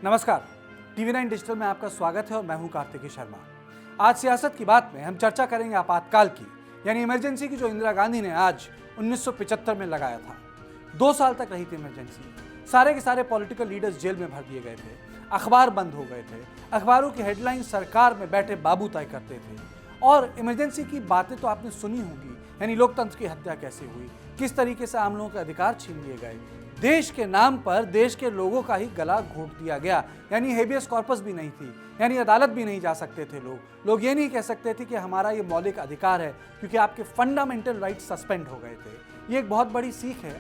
नमस्कार, TV 9 digital में आपका स्वागत है और मैं हूं कार्तिकी शर्मा। आज सियासत की बात में हम चर्चा करेंगे आपातकाल की, यानी इमरजेंसी की, जो इंदिरा गांधी ने आज 1975 में लगाया था। 2 साल तक रही थी इमरजेंसी। सारे के सारे पॉलिटिकल लीडर्स जेल में भर दिए गए थे, अखबार बंद हो गए थे, अखबारों की हेडलाइन सरकार में बैठे बाबू तय करते थे। और इमरजेंसी की बातें तो आपने सुनी होंगी, यानी लोकतंत्र की हत्या कैसे हुई, किस तरीके से आम लोगों के अधिकार छीन लिए गए, देश के नाम पर देश के लोगों का ही गला घोट दिया गया, यानी हेबियस कॉर्पस भी नहीं थी, यानी अदालत भी नहीं जा सकते थे लोग ये नहीं कह सकते थे कि हमारा ये मौलिक अधिकार है, क्योंकि आपके फंडामेंटल राइट सस्पेंड हो गए थे। ये एक बहुत बड़ी सीख है।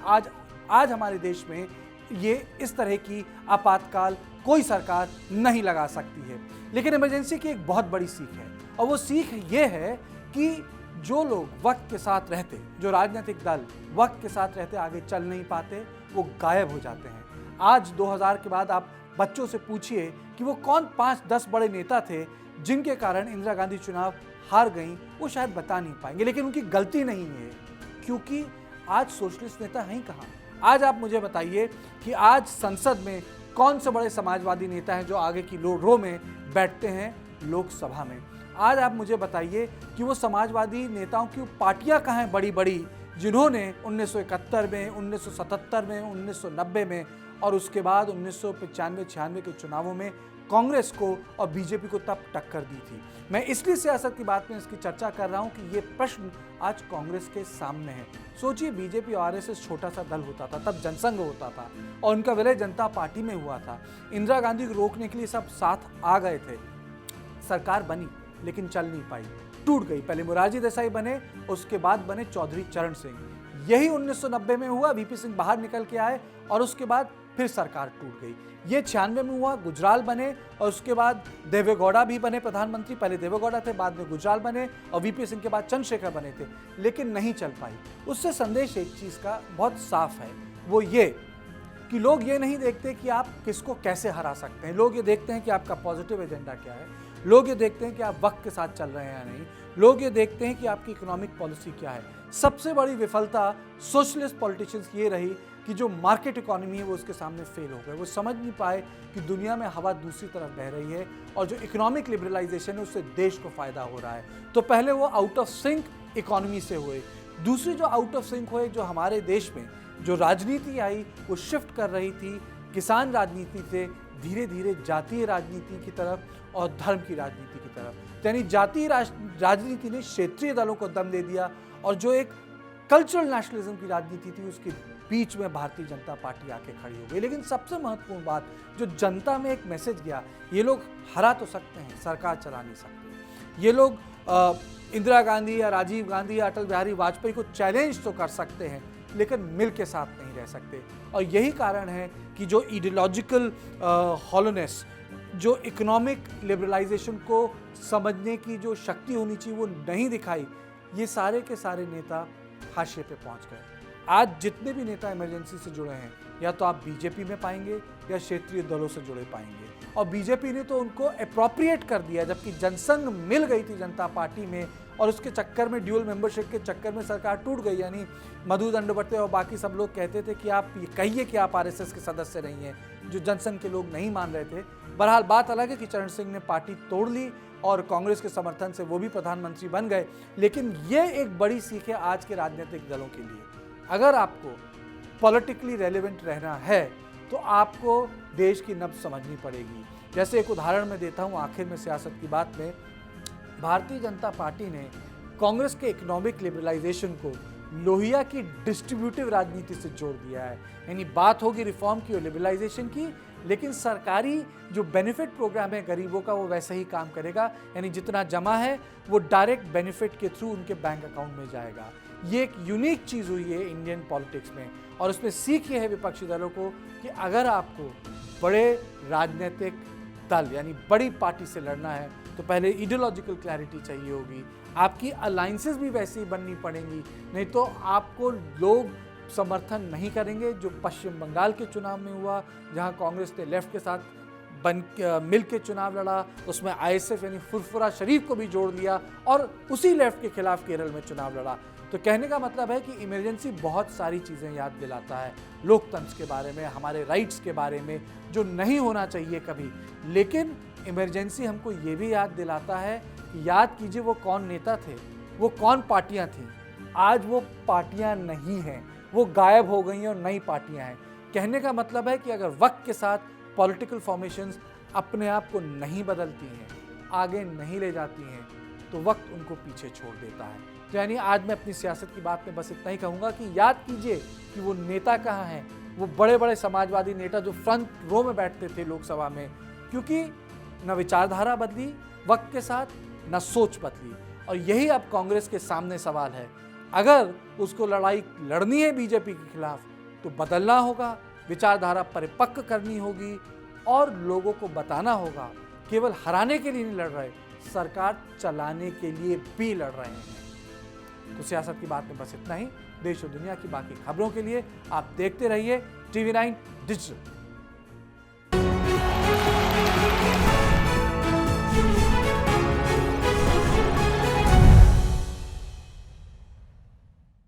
आज हमारे देश में ये इस तरह की आपातकाल कोई सरकार नहीं लगा सकती है। लेकिन इमरजेंसी की एक बहुत बड़ी सीख है, और वो सीख ये है कि जो लोग वक्त के साथ रहते, जो राजनीतिक दल वक्त के साथ रहते आगे चल नहीं पाते, वो गायब हो जाते हैं। आज 2000 के बाद आप बच्चों से पूछिए कि वो कौन 5-10 बड़े नेता थे जिनके कारण इंदिरा गांधी चुनाव हार गईं, वो शायद बता नहीं पाएंगे। लेकिन उनकी गलती नहीं है, क्योंकि आज सोशलिस्ट नेता हैं कहाँ। आज आप मुझे बताइए कि आज संसद में कौन से बड़े समाजवादी नेता हैं जो आगे की रो में बैठते हैं लोकसभा में। आज आप मुझे बताइए कि वो समाजवादी नेताओं की पार्टियां कहाँ हैं बड़ी बड़ी, जिन्होंने 1971 में, 1977 में, 1990 में और उसके बाद 1995-96 के चुनावों में कांग्रेस को और बीजेपी को तब टक्कर दी थी। मैं इसलिए सियासत की बात में इसकी चर्चा कर रहा हूं कि ये प्रश्न आज कांग्रेस के सामने है। सोचिए, बीजेपी और आरएसएस छोटा सा दल होता था, तब जनसंघ होता था और उनका विलय जनता पार्टी में हुआ था। इंदिरा गांधी को रोकने के लिए सब साथ आ गए थे। सरकार बनी लेकिन चल नहीं पाई, टूट गई। पहले मोरारजी देसाई बने, उसके बाद बने चौधरी चरण सिंह। यही 1990 में हुआ, वीपी सिंह बाहर निकल के आए और उसके बाद फिर सरकार टूट गई। ये 96 में हुआ, गुजराल बने और उसके बाद देवेगौड़ा भी बने प्रधानमंत्री। पहले देवेगौड़ा थे, बाद में गुजराल बने और वीपी सिंह के बाद चंद्रशेखर बने थे, लेकिन नहीं चल पाई। उससे संदेश एक चीज का बहुत साफ है, वो ये कि लोग ये नहीं देखते कि आप किसको कैसे हरा सकते हैं। लोग ये देखते हैं कि आपका पॉजिटिव एजेंडा क्या है, लोग ये देखते हैं कि आप वक्त के साथ चल रहे हैं या नहीं, लोग ये देखते हैं कि आपकी इकोनॉमिक पॉलिसी क्या है। सबसे बड़ी विफलता सोशलिस्ट पॉलिटिशियंस की ये रही कि जो मार्केट इकोनॉमी है वो उसके सामने फेल हो गए। वो समझ नहीं पाए कि दुनिया में हवा दूसरी तरफ बह रही है और जो इकोनॉमिक लिबरलाइजेशन है उससे देश को फायदा हो रहा है। तो पहले वो आउट ऑफ सिंक इकोनॉमी से हुए। दूसरी जो आउट ऑफ सिंक हुए, जो हमारे देश में जो राजनीति आई वो शिफ्ट कर रही थी किसान राजनीति से धीरे धीरे जातीय राजनीति की तरफ और धर्म की राजनीति की तरफ। यानी जातीय राजनीति ने क्षेत्रीय दलों को दम दे दिया और जो एक कल्चरल नेशनलिज्म की राजनीति थी उसके बीच में भारतीय जनता पार्टी आके खड़ी हो गई। लेकिन सबसे महत्वपूर्ण बात, जो जनता में एक मैसेज गया, ये लोग हरा तो सकते हैं, सरकार चला नहीं सकते। ये लोग इंदिरा गांधी या राजीव गांधी या अटल बिहारी वाजपेयी को चैलेंज तो कर सकते हैं, लेकिन मिल के साथ नहीं रह सकते। और यही कारण है कि जो आइडियोलॉजिकल हॉलोनेस, जो इकोनॉमिक लिबरलाइजेशन को समझने की जो शक्ति होनी चाहिए वो नहीं दिखाई। ये सारे के सारे नेता हाशिए पे पहुंच गए। आज जितने भी नेता इमरजेंसी से जुड़े हैं, या तो आप बीजेपी में पाएंगे या क्षेत्रीय दलों से जुड़े पाएंगे। और बीजेपी ने तो उनको अप्रोप्रिएट कर दिया, जबकि जनसंघ मिल गई थी जनता पार्टी में और उसके चक्कर में, ड्यूअल मेंबरशिप के चक्कर में सरकार टूट गई। यानी मधु दंडोपाध्याय और बाकी सब लोग कहते थे कि आप ये कहिए कि आप आरएसएस के सदस्य नहीं हैं, जो जनसंघ के लोग नहीं मान रहे थे। बहरहाल बात अलग है कि चरण सिंह ने पार्टी तोड़ ली और कांग्रेस के समर्थन से वो भी प्रधानमंत्री बन गए। लेकिन ये एक बड़ी सीख है आज के राजनीतिक दलों के लिए। अगर आपको पॉलिटिकली रेलेवेंट रहना है तो आपको देश की नब्ज समझनी पड़ेगी। जैसे एक उदाहरण मैं देता हूँ आखिर में सियासत की बात में, भारतीय जनता पार्टी ने कांग्रेस के इकोनॉमिक लिबरलाइजेशन को लोहिया की डिस्ट्रीब्यूटिव राजनीति से जोड़ दिया है। यानी बात होगी रिफॉर्म की और लिबरलाइजेशन की, लेकिन सरकारी जो बेनिफिट प्रोग्राम है गरीबों का वो वैसे ही काम करेगा। यानी जितना जमा है वो डायरेक्ट बेनिफिट के थ्रू उनके बैंक अकाउंट में जाएगा। ये एक यूनिक चीज़ हुई है इंडियन पॉलिटिक्स में, और उसमें सीख ये है विपक्षी दलों को कि अगर आपको बड़े राजनीतिक दल यानी बड़ी पार्टी से लड़ना है तो पहले आइडियोलॉजिकल क्लैरिटी चाहिए होगी, आपकी अलायंसेस भी वैसी ही बननी पड़ेंगी, नहीं तो आपको लोग समर्थन नहीं करेंगे। जो पश्चिम बंगाल के चुनाव में हुआ, जहां कांग्रेस ने लेफ्ट के साथ मिल के चुनाव लड़ा, उसमें आईएसएफ यानी फुरफुरा शरीफ को भी जोड़ लिया और उसी लेफ्ट के खिलाफ केरल में चुनाव लड़ा। तो कहने का मतलब है कि इमरजेंसी बहुत सारी चीज़ें याद दिलाता है, लोकतंत्र के बारे में, हमारे राइट्स के बारे में, जो नहीं होना चाहिए कभी। लेकिन इमरजेंसी हमको ये भी याद दिलाता है कि याद कीजिए वो कौन नेता थे, वो कौन पार्टियां थीं। आज वो पार्टियां नहीं हैं, वो गायब हो गई हैं और नई पार्टियां हैं। कहने का मतलब है कि अगर वक्त के साथ पॉलिटिकल फॉर्मेशंस अपने आप को नहीं बदलती हैं, आगे नहीं ले जाती हैं, तो वक्त उनको पीछे छोड़ देता है। तो यानी आज मैं अपनी सियासत की बात में बस इतना ही कहूँगा कि याद कीजिए कि वो नेता कहाँ हैं, वो बड़े बड़े समाजवादी नेता जो फ्रंट रो में बैठते थे लोकसभा में, क्योंकि न विचारधारा बदली वक्त के साथ, न सोच बदली। और यही अब कांग्रेस के सामने सवाल है। अगर उसको लड़ाई लड़नी है बीजेपी के खिलाफ, तो बदलना होगा, विचारधारा परिपक्व करनी होगी और लोगों को बताना होगा केवल हराने के लिए नहीं लड़ रहे, सरकार चलाने के लिए भी लड़ रहे हैं। तो सियासत की बात में बस इतना ही। देश और दुनिया की बाकी खबरों के लिए आप देखते रहिए TV9 डिजिटल।